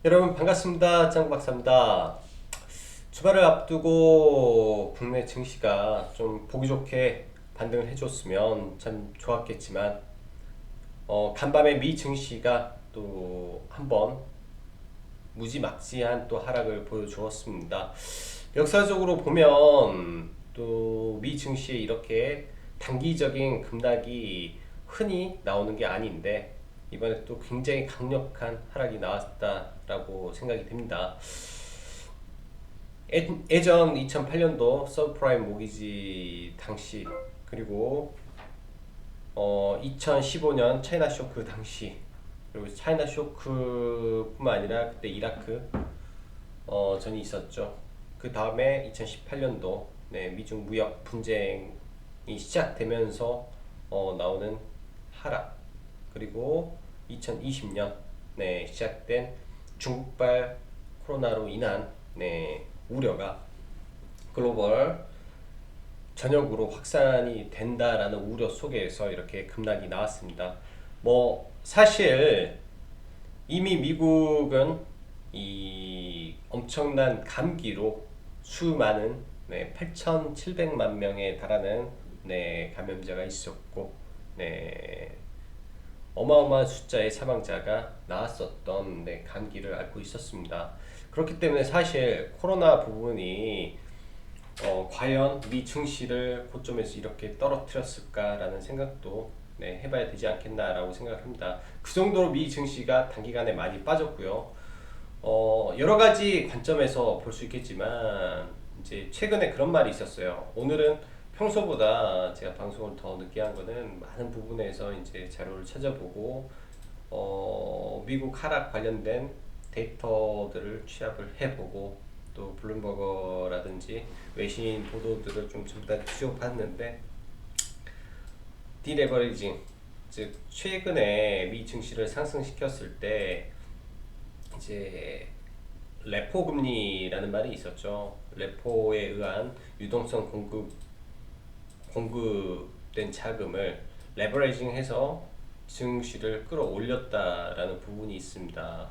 여러분 반갑습니다. 짱구 박사입니다. 주말을 앞두고 국내 증시가 좀 보기 좋게 반등을 해줬으면 참 좋았겠지만 간밤에 미 증시가 또 한번 무지막지한 또 하락을 보여주었습니다. 역사적으로 보면 또 미 증시에 이렇게 단기적인 급락이 흔히 나오는 게 아닌데 이번에 또 굉장히 강력한 하락이 나왔다라고 생각이 됩니다. 예전 2008년도 서브프라임 모기지 당시, 그리고 2015년 차이나 쇼크 당시, 그리고 차이나 쇼크뿐만 아니라 그때 이라크 전이 있었죠. 그 다음에 2018년도 미중 무역 분쟁이 시작되면서 나오는 하락, 그리고 2020년 시작된 중국발 코로나로 인한 우려가 글로벌 전역으로 확산이 된다라는 우려 속에서 이렇게 급락이 나왔습니다. 뭐 사실 이미 미국은 이 엄청난 감기로 수많은 8,700만 명에 달하는 감염자가 있었고, 어마어마한 숫자의 사망자가 나왔었던 감기를 앓고 있었습니다. 그렇기 때문에 사실 코로나 부분이 과연 미 증시를 고점에서 이렇게 떨어뜨렸을까라는 생각도 해봐야 되지 않겠나라고 생각합니다. 그 정도로 미 증시가 단기간에 많이 빠졌고요. 여러 가지 관점에서 볼 수 있겠지만 이제 최근에 그런 말이 있었어요. 오늘은 평소보다 제가 방송을 더 늦게 한 거는 많은 부분에서 이제 자료를 찾아보고 미국 하락 관련된 데이터들을 취합을 해보고 또 블룸버거라든지 외신 보도들을 좀 전부 다 취업했는데, 디레버리징, 즉 최근에 미 증시를 상승시켰을 때 이제 레포 금리라는 말이 있었죠. 레포에 의한 유동성 공급된 자금을 레버리징해서 증시를 끌어올렸다라는 부분이 있습니다.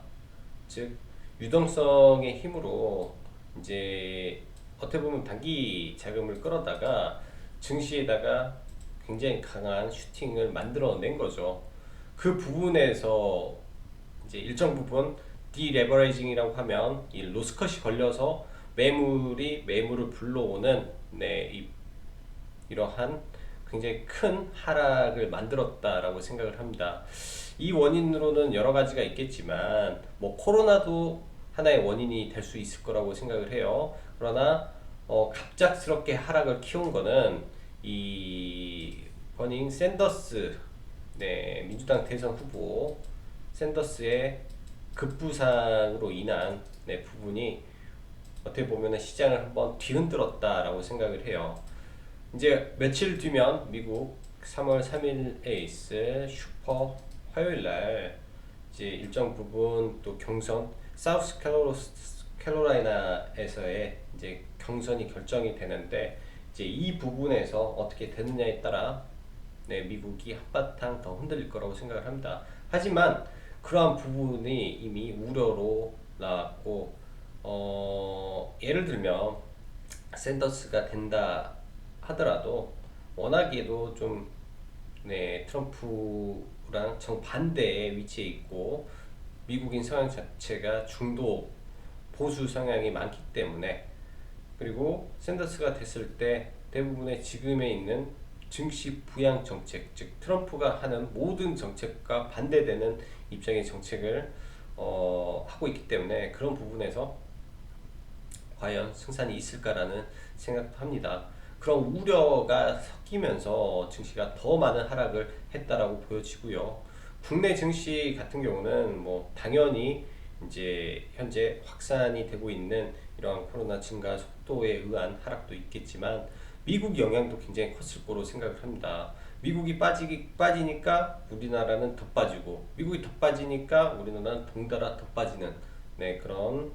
즉 유동성의 힘으로 이제 어떻게 보면 단기 자금을 끌어다가 증시에다가 굉장히 강한 슈팅을 만들어낸 거죠. 그 부분에서 이제 일정 부분 디레버리징이라고 하면 이 로스컷이 걸려서 매물이 매물을 불러오는 이러한 굉장히 큰 하락을 만들었다라고 생각을 합니다. 이 원인으로는 여러 가지가 있겠지만 뭐 코로나도 하나의 원인이 될 수 있을 거라고 생각을 해요. 그러나 갑작스럽게 하락을 키운 거는 이 버닝 샌더스, 민주당 대선 후보 샌더스의 급부상으로 인한 부분이 어떻게 보면 시장을 한번 뒤흔들었다라고 생각을 해요. 이제 며칠 뒤면 미국 3월 3일에 있을 슈퍼 화요일날 이제 일정 부분 또 경선 사우스 캐롤라이나에서의 이제 경선이 결정이 되는데, 이제 이 부분에서 어떻게 되느냐에 따라 미국이 한바탕 더 흔들릴 거라고 생각을 합니다. 하지만 그러한 부분이 이미 우려로 나왔고, 예를 들면 샌더스가 된다 하더라도 워낙에도 좀 트럼프랑 정반대의 위치에 있고 미국인 성향 자체가 중도 보수 성향이 많기 때문에, 그리고 샌더스가 됐을 때 대부분의 지금에 있는 증시 부양 정책, 즉 트럼프가 하는 모든 정책과 반대되는 입장의 정책을 하고 있기 때문에 그런 부분에서 과연 승산이 있을까라는 생각도 합니다. 그런 우려가 섞이면서 증시가 더 많은 하락을 했다라고 보여지고요. 국내 증시 같은 경우는 뭐 당연히 이제 현재 확산이 되고 있는 이러한 코로나 증가 속도에 의한 하락도 있겠지만 미국 영향도 굉장히 컸을 거로 생각을 합니다. 미국이 빠지니까 우리나라는 더 빠지고, 미국이 더 빠지니까 우리나라는 덩달아 더 빠지는 그런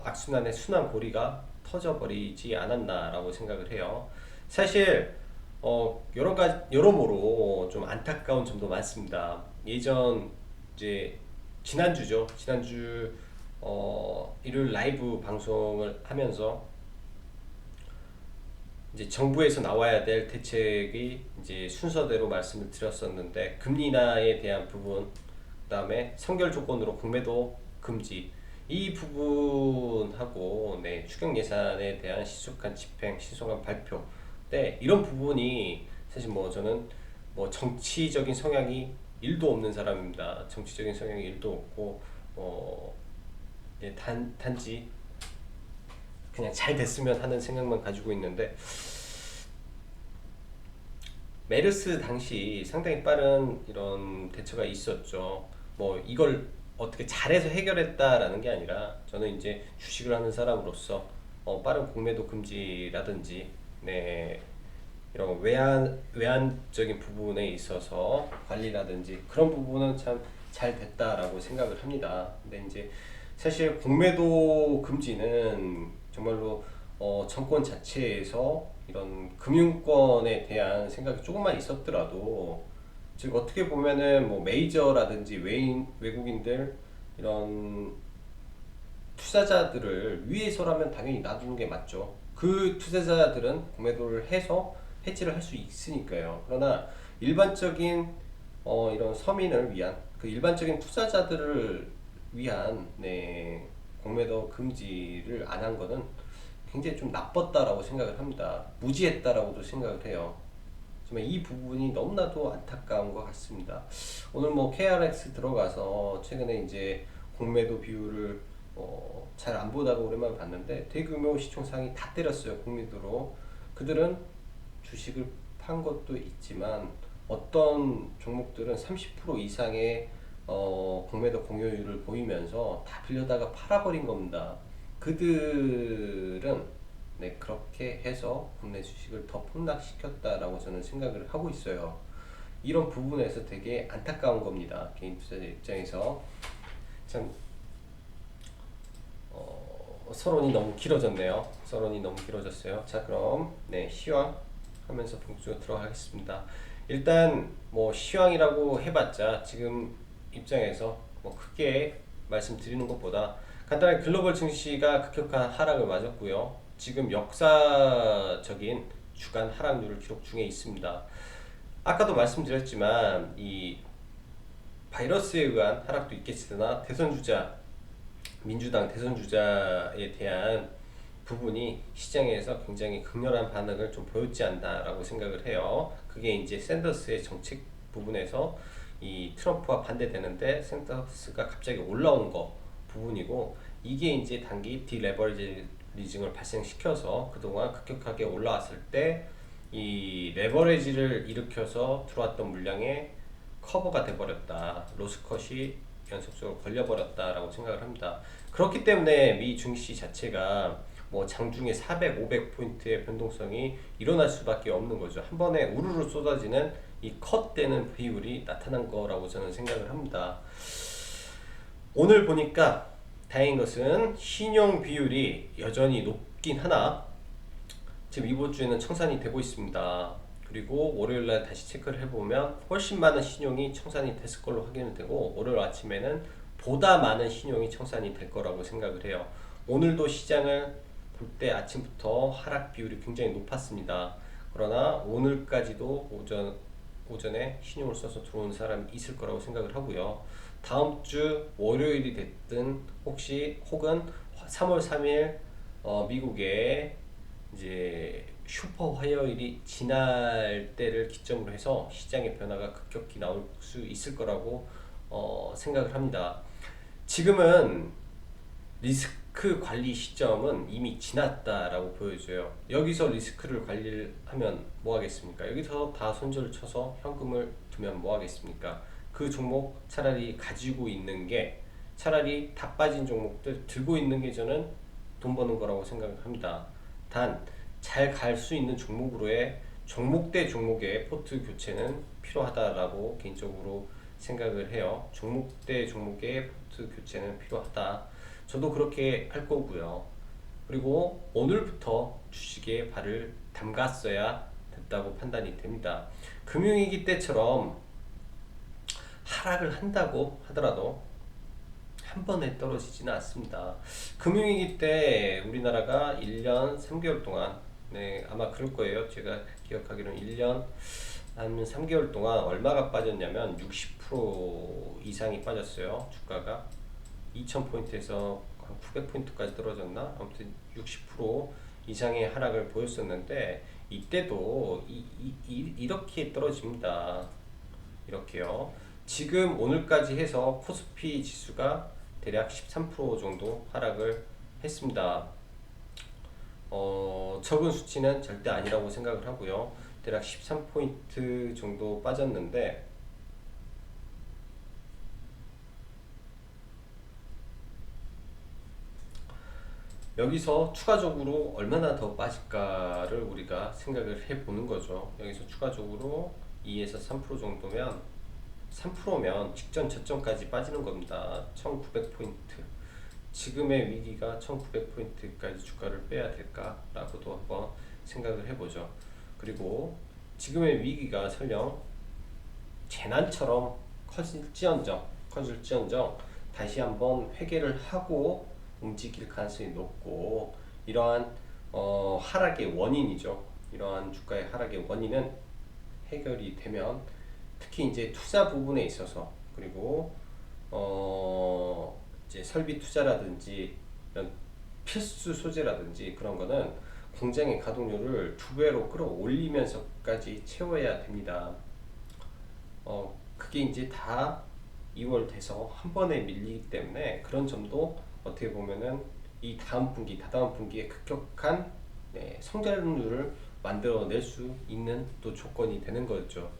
악순환의 순환고리가 터져버리지 않았나라고 생각을 해요. 사실 여러모로 좀 안타까운 점도 많습니다. 예전 이제 지난주죠. 지난주 일요일 라이브 방송을 하면서 이제 정부에서 나와야 될 대책이 이제 순서대로 말씀을 드렸었는데, 금리 인하에 대한 부분, 그다음에 선결 조건으로 공매도 금지, 이 부분하고 네, 추경 예산에 대한 신속한 집행, 신속한 발표, 네, 이런 부분이 사실 뭐 저는 뭐 정치적인 성향이 1도 없는 사람입니다. 정치적인 성향이 1도 없고 네, 단지 그냥 잘 됐으면 하는 생각만 가지고 있는데, 메르스 당시 상당히 빠른 이런 대처가 있었죠. 뭐 이걸 어떻게 잘해서 해결했다라는 게 아니라, 저는 이제 주식을 하는 사람으로서 빠른 공매도 금지라든지 네, 이런 외환적인 부분에 있어서 관리라든지 그런 부분은 참 잘 됐다라고 생각을 합니다. 근데 이제 사실 공매도 금지는 정말로 정권 자체에서 이런 금융권에 대한 생각이 조금만 있었더라도, 즉 어떻게 보면은 뭐 메이저라든지 외국인들 이런 투자자들을 위해서라면 당연히 놔두는 게 맞죠. 그 투자자들은 공매도를 해서 해지를 할 수 있으니까요. 그러나 일반적인 이런 서민을 위한, 그 일반적인 투자자들을 위한 네, 공매도 금지를 안 한 거는 굉장히 좀 나빴다라고 생각을 합니다. 무지했다라고도 생각을 해요. 정말 이 부분이 너무나도 안타까운 것 같습니다. 오늘 뭐 KRX 들어가서 최근에 이제 공매도 비율을 잘 안 보다가 오랜만에 봤는데, 대규모 시총상이 다 때렸어요, 공매도로. 그들은 주식을 판 것도 있지만 어떤 종목들은 30% 이상의 공매도 공여율을 보이면서 다 빌려다가 팔아버린 겁니다. 그들은 네, 그렇게 해서 국내 주식을 더 폭락시켰다라고 저는 생각을 하고 있어요. 이런 부분에서 되게 안타까운 겁니다. 개인 투자자 입장에서. 참 서론이 너무 길어졌네요. 서론이 너무 길어졌어요. 자, 그럼 네, 시황 하면서 본격적으로 들어가겠습니다. 일단 뭐 시황이라고 해봤자 지금 입장에서 뭐 크게 말씀드리는 것보다, 간단하게 글로벌 증시가 급격한 하락을 맞았고요. 지금 역사적인 주간 하락률을 기록 중에 있습니다. 아까도 말씀드렸지만 이 바이러스에 의한 하락도 있겠으나 대선 주자, 민주당 대선 주자에 대한 부분이 시장에서 굉장히 강렬한 반응을 좀 보였지 않나라고 생각을 해요. 그게 이제 샌더스의 정책 부분에서 이 트럼프와 반대되는데 샌더스가 갑자기 올라온 거 부분이고, 이게 이제 단기 디레버리징을 발생시켜서 그동안 급격하게 올라왔을 때 이 레버리지를 일으켜서 들어왔던 물량에 커버가 돼버렸다, 로스컷이 연속적으로 걸려버렸다라고 생각을 합니다. 그렇기 때문에 미 증시 자체가 뭐 장중에 400, 500포인트의 변동성이 일어날 수밖에 없는 거죠. 한 번에 우르르 쏟아지는 이 컷되는 비율이 나타난 거라고 저는 생각을 합니다. 오늘 보니까 다행인 것은 신용 비율이 여전히 높긴 하나 지금 이번 주에는 청산이 되고 있습니다. 그리고 월요일날 다시 체크를 해보면 훨씬 많은 신용이 청산이 됐을 걸로 확인이 되고, 월요일 아침에는 보다 많은 신용이 청산이 될 거라고 생각을 해요. 오늘도 시장을 볼 때 아침부터 하락 비율이 굉장히 높았습니다. 그러나 오늘까지도 오전에 신용을 써서 들어온 사람이 있을 거라고 생각을 하고요. 다음 주 월요일이 됐든 혹은 3월 3일 미국의 이제 슈퍼 화요일이 지날 때를 기점으로 해서 시장의 변화가 급격히 나올 수 있을 거라고 생각을 합니다. 지금은 리스크 관리 시점은 이미 지났다라고 보여져요. 여기서 리스크를 관리를 하면 뭐 하겠습니까? 여기서 다 손절을 쳐서 현금을 두면 뭐 하겠습니까? 그 종목 차라리 가지고 있는 게, 차라리 다 빠진 종목들 들고 있는 게 저는 돈 버는 거라고 생각을 합니다. 단 잘 갈 수 있는 종목으로의 종목 대 종목의 포트 교체는 필요하다라고 개인적으로 생각을 해요. 종목 대 종목의 포트 교체는 필요하다. 저도 그렇게 할 거고요. 그리고 오늘부터 주식에 발을 담갔어야 됐다고 판단이 됩니다. 금융위기 때처럼 하락을 한다고 하더라도 한 번에 떨어지지는 않습니다. 금융위기 때 우리나라가 1년 3개월 동안, 네, 아마 그럴 거예요. 제가 기억하기로는 1년 한 3개월 동안 얼마가 빠졌냐면 60% 이상이 빠졌어요. 주가가 2000포인트에서 한 900포인트까지 떨어졌나? 아무튼 60% 이상의 하락을 보였었는데 이때도 이렇게 떨어집니다. 이렇게요. 지금 오늘까지 해서 코스피 지수가 대략 13% 정도 하락을 했습니다. 적은 수치는 절대 아니라고 생각을 하고요. 대략 13포인트 정도 빠졌는데 여기서 추가적으로 얼마나 더 빠질까를 우리가 생각을 해보는 거죠. 여기서 추가적으로 2에서 3% 정도면 3%면 직전 저점까지 빠지는 겁니다. 1900포인트. 지금의 위기가 1900포인트까지 주가를 빼야 될까라고도 한번 생각을 해보죠. 그리고 지금의 위기가 설령 재난처럼 커질지언정 다시 한번 회개를 하고 움직일 가능성이 높고 이러한 하락의 원인이죠. 이러한 주가의 하락의 원인은 해결이 되면 특히 이제 투자 부분에 있어서 그리고 이제 설비 투자라든지 이런 필수 소재라든지 그런 거는 공장의 가동률을 2배로 끌어올리면서까지 채워야 됩니다. 그게 이제 다 2월 돼서 한 번에 밀리기 때문에 그런 점도 어떻게 보면은 이 다음 분기, 다다음 분기에 급격한 성장률을 만들어낼 수 있는 또 조건이 되는 거죠.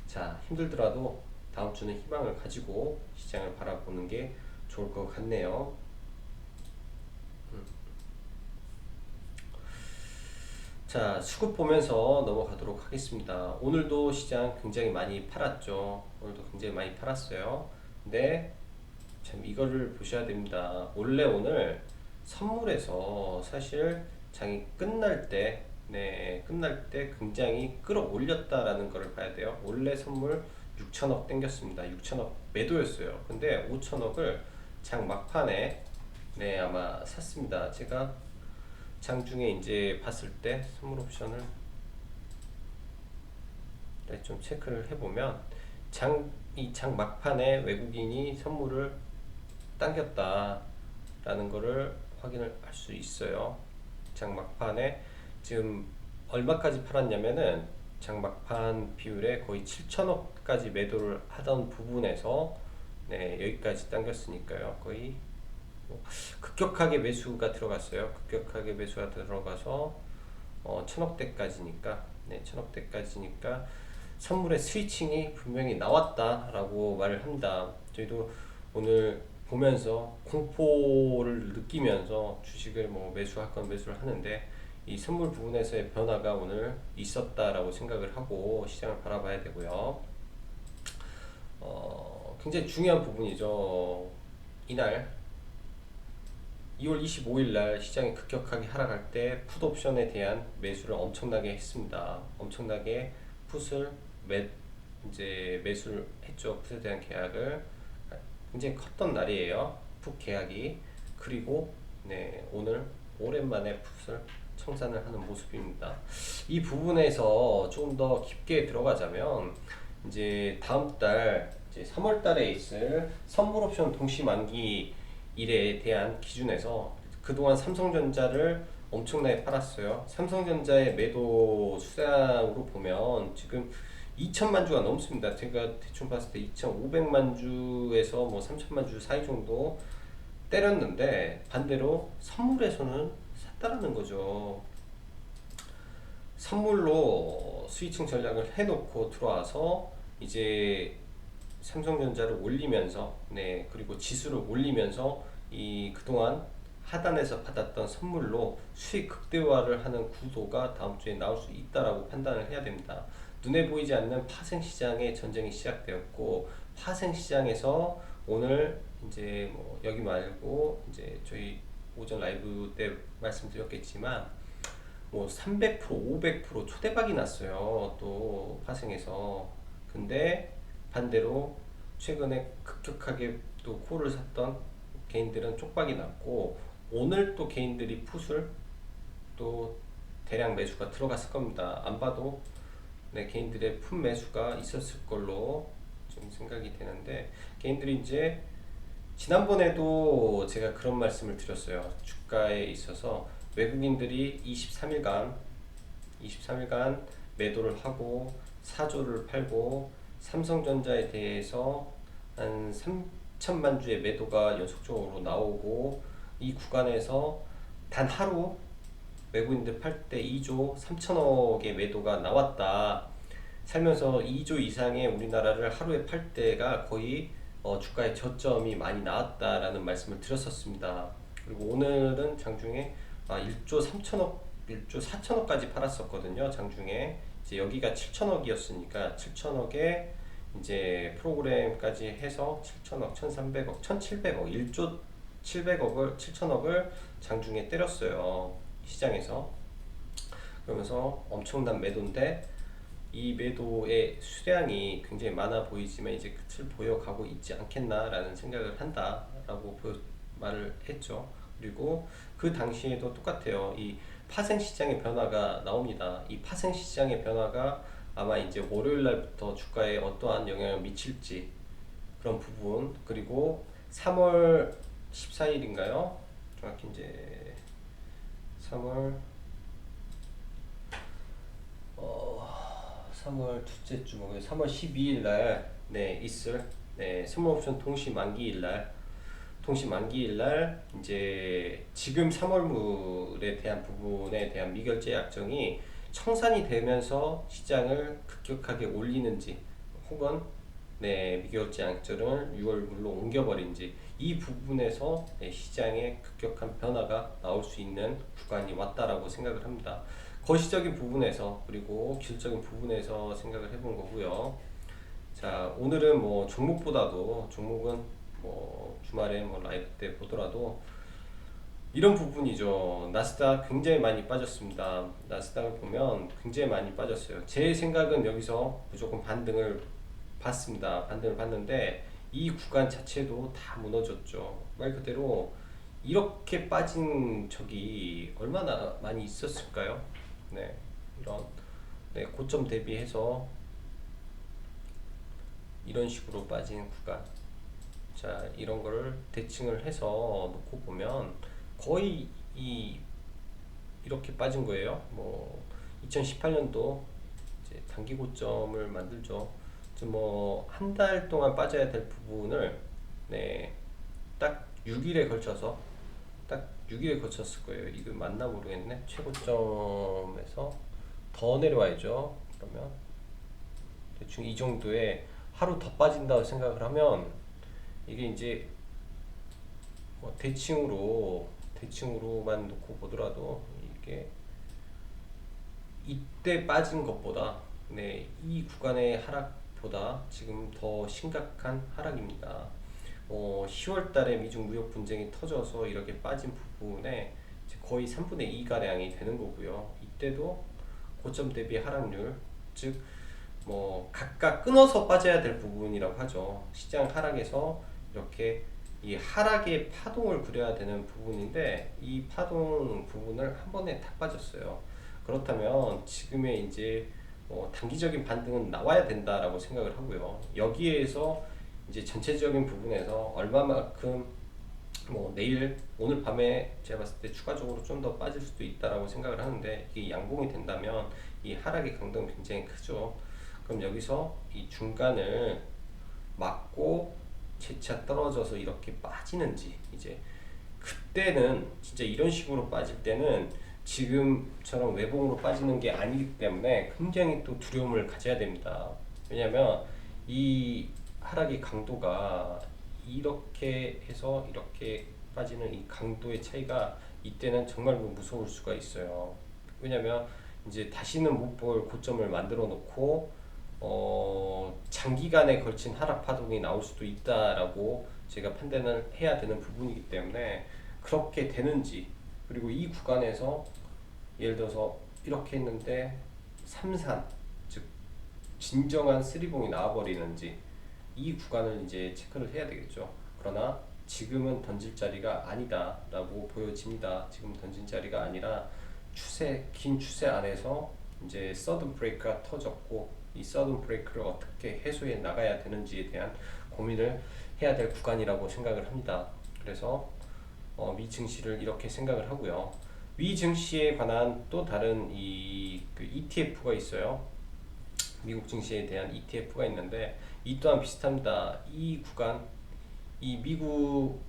자, 힘들더라도 다음 주는 희망을 가지고 시장을 바라보는 게 좋을 것 같네요. 자, 수급 보면서 넘어가도록 하겠습니다. 오늘도 시장 굉장히 많이 팔았죠. 오늘도 굉장히 많이 팔았어요. 근데 참 이거를 보셔야 됩니다. 원래 오늘 선물에서 사실 장이 끝날 때, 끝날 때 굉장히 끌어올렸다라는 것을 봐야 돼요. 원래 선물 6천억 땡겼습니다. 6천억 매도였어요. 근데 5천억을 장 막판에 아마 샀습니다. 제가 장중에 이제 봤을 때 선물 옵션을 좀 체크를 해보면 이 장 막판에 외국인이 선물을 당겼다라는 거를 확인을 할 수 있어요. 장 막판에 지금 얼마까지 팔았냐면은 장 막판 비율에 거의 7천억까지 매도를 하던 부분에서 여기까지 당겼으니까요. 거의 급격하게 매수가 들어갔어요. 급격하게 매수가 들어가서 천억대까지니까 천억대까지니까 선물의 스위칭이 분명히 나왔다라고 말을 합니다. 저희도 오늘 보면서 공포를 느끼면서 주식을 뭐 매수할 건 매수를 하는데 이 선물 부분에서의 변화가 오늘 있었다라고 생각을 하고 시장을 바라봐야 되고요. 굉장히 중요한 부분이죠. 이날 2월 25일 날 시장이 급격하게 하락할 때 풋옵션에 대한 매수를 엄청나게 했습니다. 엄청나게 풋을 이제 매수를 했죠. 풋에 대한 계약을 굉장히 컸던 날이에요. 풋 계약이. 그리고 오늘 오랜만에 풋을 청산을 하는 모습입니다. 이 부분에서 조금 더 깊게 들어가자면 이제 다음 달 이제 3월 달에 있을 선물 옵션 동시 만기 일에 대한 기준에서 그동안 삼성전자를 엄청나게 팔았어요. 삼성전자의 매도 수량으로 보면 지금 2천만 주가 넘습니다. 제가 대충 봤을 때 2,500만 주에서 뭐 3천만 주 사이 정도 때렸는데 반대로 선물에서는 샀다라는 거죠. 선물로 스위칭 전략을 해놓고 들어와서 이제 삼성전자를 올리면서 그리고 지수를 올리면서 이 그동안 하단에서 받았던 선물로 수익 극대화를 하는 구도가 다음 주에 나올 수 있다라고 판단을 해야 됩니다. 눈에 보이지 않는 파생 시장의 전쟁이 시작되었고 파생 시장에서 오늘 이제 뭐 여기 말고 이제 저희 오전 라이브 때 말씀드렸겠지만 뭐 300%, 500% 초대박이 났어요. 또 파생해서. 근데 반대로 최근에 급격하게 또 콜을 샀던 개인들은 쪽박이 났고, 오늘 또 개인들이 풋을 또 대량 매수가 들어갔을 겁니다. 안 봐도 네, 개인들의 풋 매수가 있었을 걸로 좀 생각이 되는데, 개인들이 이제 지난번에도 제가 그런 말씀을 드렸어요. 주가에 있어서 외국인들이 23일간 매도를 하고 4조를 팔고, 삼성전자에 대해서 한 3천만 주의 매도가 연속적으로 나오고, 이 구간에서 단 하루 외국인들 팔 때 2조 3천억의 매도가 나왔다. 살면서 2조 이상의 우리나라를 하루에 팔 때가 거의 주가의 저점이 많이 나왔다라는 말씀을 드렸었습니다. 그리고 오늘은 장중에 1조 3천억, 1조 4천억까지 팔았었거든요. 장중에 이제 여기가 7천억이었으니까 7천억에 이제 프로그램까지 해서 7천억, 1,300억, 1,700억, 1조 7천억을 장중에 때렸어요. 시장에서. 그러면서 엄청난 매도인데, 이 매도의 수량이 굉장히 많아 보이지만 이제 끝을 보여가고 있지 않겠나라는 생각을 한다라고 말을 했죠. 그리고 그 당시에도 똑같아요. 이 파생 시장의 변화가 나옵니다. 이 파생 시장의 변화가 아마 이제 월요일 날부터 주가에 어떠한 영향을 미칠지, 그런 부분, 그리고 3월 14일인가요? 정확히 이제 3월 3월 둘째 주, 3월 12일 날 네, 있을 네, 스몰옵션 통시 만기일 날 이제 지금 3월물에 대한 부분에 대한 미결제 약정이 청산이 되면서 시장을 급격하게 올리는지, 혹은 네, 미결제 약정을 6월물로 옮겨버린지, 이 부분에서 네, 시장에 급격한 변화가 나올 수 있는 구간이 왔다라고 생각을 합니다. 거시적인 부분에서, 그리고 기술적인 부분에서 생각을 해본 거고요. 자, 오늘은 뭐 종목은 뭐 주말에 뭐 라이브 때 보더라도 이런 부분이죠. 나스닥 굉장히 많이 빠졌습니다. 나스닥을 보면 굉장히 많이 빠졌어요. 제 생각은 여기서 무조건 반등을 봤는데, 이 구간 자체도 다 무너졌죠. 말 그대로 이렇게 빠진 적이 얼마나 많이 있었을까요? 네, 이런 네, 고점 대비해서 이런 식으로 빠진 구간, 자, 이런 거를 대칭을 해서 놓고 보면 거의 이렇게 빠진 거예요. 뭐 2018년도 이제 단기 고점을 만들죠. 뭐 한 달 동안 빠져야 될 부분을 네, 딱 6일에 걸쳐서 딱 6일에 거쳤을 거예요. 이거 맞나 모르겠네. 최고점에서 더 내려와야죠. 그러면 대충 이 정도에 하루 더 빠진다고 생각을 하면, 이게 이제 뭐 대칭으로만 놓고 보더라도 이게 이때 빠진 것보다 네, 이 구간의 하락보다 지금 더 심각한 하락입니다. 10월 달에 미중 무역 분쟁이 터져서 이렇게 빠진 부분에 거의 3분의 2 가량이 되는 거고요. 이때도 고점 대비 하락률, 즉 뭐 각각 끊어서 빠져야 될 부분이라고 하죠. 시장 하락에서 이렇게 이 하락의 파동을 그려야 되는 부분인데, 이 파동 부분을 한 번에 다 빠졌어요. 그렇다면 지금의 이제 단기적인 반등은 나와야 된다라고 생각을 하고요. 여기에서 이제 전체적인 부분에서 얼마만큼 뭐 오늘 밤에 제가 봤을 때 추가적으로 좀 더 빠질 수도 있다라고 생각을 하는데, 이게 양봉이 된다면 이 하락의 강도는 굉장히 크죠. 그럼 여기서 이 중간을 막고 재차 떨어져서 이렇게 빠지는지, 이제 그때는 진짜 이런 식으로 빠질 때는 지금처럼 외봉으로 빠지는 게 아니기 때문에 굉장히 또 두려움을 가져야 됩니다. 왜냐면 이 하락의 강도가 이렇게 해서 이렇게 빠지는 이 강도의 차이가 이때는 정말 무서울 수가 있어요. 왜냐면 이제 다시는 못 볼 고점을 만들어 놓고 장기간에 걸친 하락 파동이 나올 수도 있다라고 제가 판단을 해야 되는 부분이기 때문에, 그렇게 되는지, 그리고 이 구간에서 예를 들어서 이렇게 했는데 삼산, 즉 진정한 쓰리봉이 나와버리는지, 이 구간을 이제 체크를 해야 되겠죠. 그러나 지금은 던질 자리가 아니다 라고 보여집니다. 지금 던진 자리가 아니라 긴 추세 안에서 이제 서든 브레이크가 터졌고, 이 서든 브레이크를 어떻게 해소해 나가야 되는지에 대한 고민을 해야 될 구간이라고 생각을 합니다. 그래서 미 증시를 이렇게 생각을 하고요. 미 증시에 관한 또 다른 그 ETF가 있어요. 미국 증시에 대한 ETF가 있는데 이 또한 비슷합니다. 이 구간, 이 미국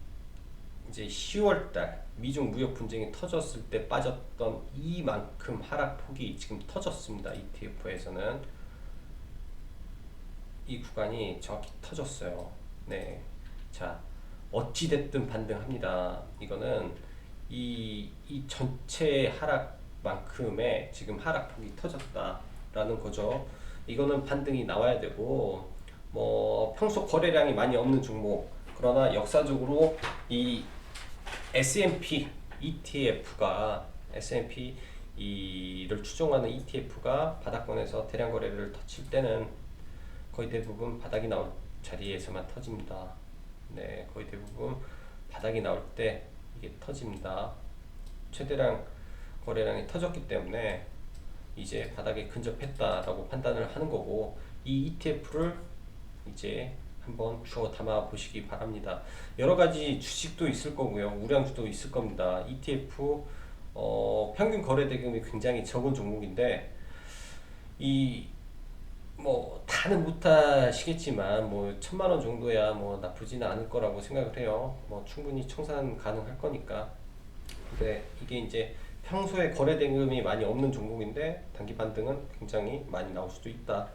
이제 10월달 미중 무역 분쟁이 터졌을 때 빠졌던 이만큼 하락폭이 지금 터졌습니다. ETF에서는 이 구간이 정확히 터졌어요. 네, 자, 어찌됐든 반등합니다. 이거는 이 전체 하락만큼의 지금 하락폭이 터졌다라는 거죠. 이거는 반등이 나와야 되고, 뭐 평소 거래량이 많이 없는 종목, 그러나 역사적으로 이 S&P ETF가 S&P 이를 추종하는 ETF가 바닥권에서 대량 거래를 터칠 때는 거의 대부분 바닥이 나올 자리에서만 터집니다. 네, 거의 대부분 바닥이 나올 때 이게 터집니다. 최대량 거래량이 터졌기 때문에 이제 바닥에 근접했다라고 판단을 하는 거고, 이 ETF를 이제 한번 주워 담아 보시기 바랍니다. 여러 가지 주식도 있을 거고요, 우량주도 있을 겁니다. ETF 평균 거래 대금이 굉장히 적은 종목인데, 이 뭐 다는 못하시겠지만 뭐 1,000만 원 정도야 뭐 나쁘지는 않을 거라고 생각을 해요. 뭐 충분히 청산 가능할 거니까. 근데 이게 이제 평소에 거래 대금이 많이 없는 종목인데 단기 반등은 굉장히 많이 나올 수도 있다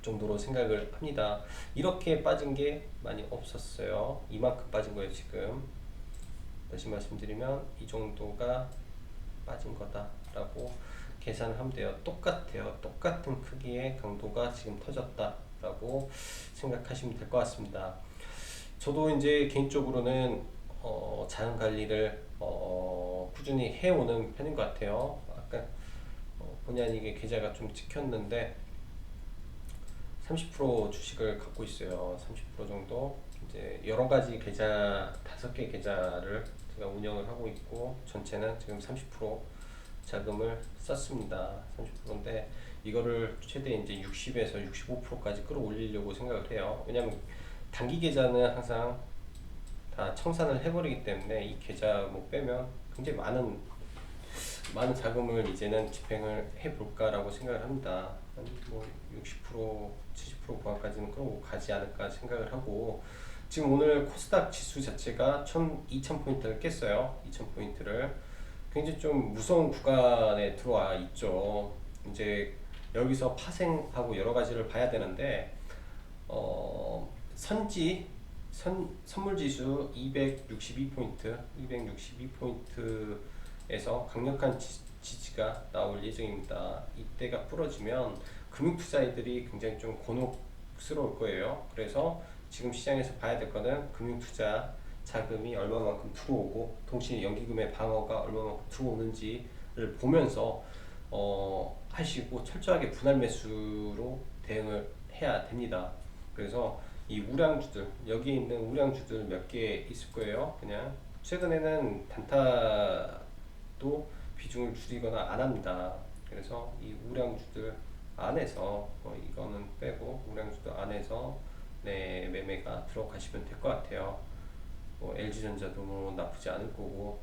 정도로 생각을 합니다. 이렇게 빠진 게 많이 없었어요. 이만큼 빠진 거예요. 지금 다시 말씀드리면 이 정도가 빠진 거다라고 계산을 하면 돼요. 똑같아요. 똑같은 크기의 강도가 지금 터졌다라고 생각하시면 될 것 같습니다. 저도 이제 개인적으로는 자금 관리를 꾸준히 해오는 편인 것 같아요. 아까 본의 아니게 계좌가 좀 찍혔는데 30% 주식을 갖고 있어요. 30% 정도. 이제 여러 가지 계좌, 5개 계좌를 제가 운영을 하고 있고, 전체는 지금 30% 자금을 썼습니다. 30%인데 이거를 최대 이제 60에서 65%까지 끌어올리려고 생각을 해요. 왜냐면 단기 계좌는 항상 다 청산을 해버리기 때문에 이 계좌 뭐 빼면 굉장히 많은 자금을 이제는 집행을 해볼까라고 생각을 합니다. 뭐 60%, 70% 구간까지는 끌어가지 않을까 생각을 하고, 지금 오늘 코스닥 지수 자체가 2,000포인트를 깼어요. 2,000포인트를. 굉장히 좀 무서운 구간에 들어와 있죠. 이제 여기서 파생하고 여러 가지를 봐야 되는데, 선물지수 262포인트, 262포인트에서 강력한 지지가 나올 예정입니다. 이때가 부러지면 금융투자인들이 굉장히 좀 곤혹스러울 거예요. 그래서 지금 시장에서 봐야 될 거는 금융투자 자금이 얼마만큼 들어오고, 동시에 연기금의 방어가 얼마만큼 들어오는지를 보면서 하시고, 철저하게 분할 매수로 대응을 해야 됩니다. 그래서 이 우량주들, 여기 있는 우량주들 몇 개 있을 거예요. 그냥 최근에는 단타도 비중을 줄이거나 안 합니다. 그래서 이 우량주들 안에서 이거는 빼고 우량주들 안에서 네, 매매가 들어가시면 될 것 같아요. LG전자도 뭐 나쁘지 않을 거고,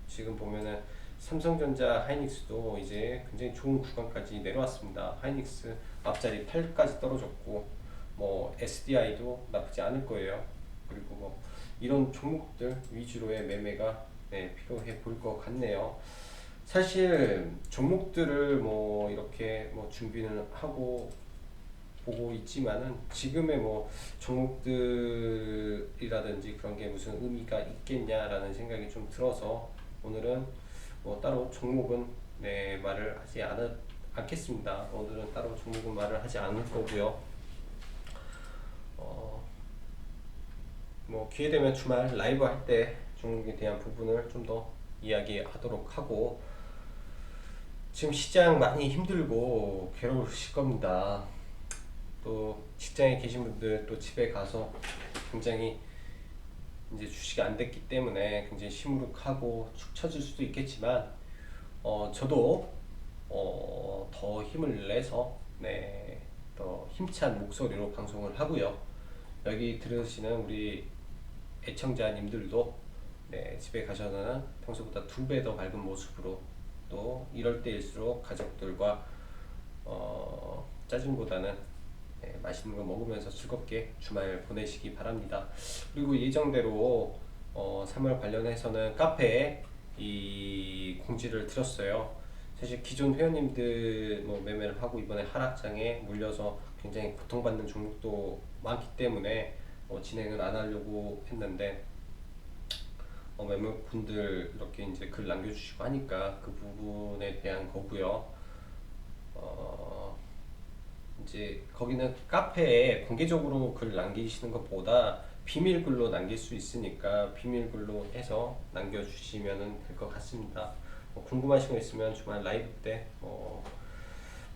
지금 보면은 삼성전자, 하이닉스도 이제 굉장히 좋은 구간까지 내려왔습니다. 하이닉스 앞자리 8까지 떨어졌고, 뭐 SDI도 나쁘지 않을 거예요. 그리고 뭐 이런 종목들 위주로의 매매가 네, 필요해 보일 것 같네요. 사실 종목들을 뭐 이렇게 뭐 준비는 하고 보고 있지만은 지금의 뭐 종목들이라든지 그런 게 무슨 의미가 있겠냐라는 생각이 좀 들어서 오늘은 뭐 따로 종목은 네, 말을 하지 않겠습니다. 오늘은 따로 종목은 말을 하지 않을 거고요. 뭐 기회 되면 주말 라이브 할 때 종목에 대한 부분을 좀 더 이야기하도록 하고, 지금 시장 많이 힘들고 괴로우실 겁니다. 또 직장에 계신 분들 또 집에 가서 굉장히 이제 주식이 안 됐기 때문에 굉장히 시무룩하고 축 처질 수도 있겠지만 저도 더 힘을 내서 네, 더 힘찬 목소리로 방송을 하고요. 여기 들으시는 우리 애청자님들도 네, 집에 가셔서는 평소보다 2배 더 밝은 모습으로 또 이럴 때일수록 가족들과 짜증보다는 네, 맛있는 거 먹으면서 즐겁게 주말 보내시기 바랍니다. 그리고 예정대로 3월 관련해서는 카페에 이 공지를 드렸어요. 사실 기존 회원님들 뭐 매매를 하고 이번에 하락장에 물려서 굉장히 고통받는 종목도 많기 때문에 진행은 안 하려고 했는데 몇몇 분들 이렇게 이제 글 남겨주시고 하니까 그 부분에 대한 거고요. 이제 거기는 카페에 공개적으로 글 남기시는 것보다 비밀글로 남길 수 있으니까 비밀글로 해서 남겨주시면 될 것 같습니다. 궁금하신 거 있으면 주말 라이브 때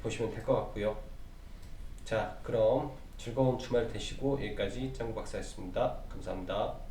보시면 될 것 같고요. 자, 그럼 즐거운 주말 되시고 여기까지 짱구 박사였습니다. 감사합니다.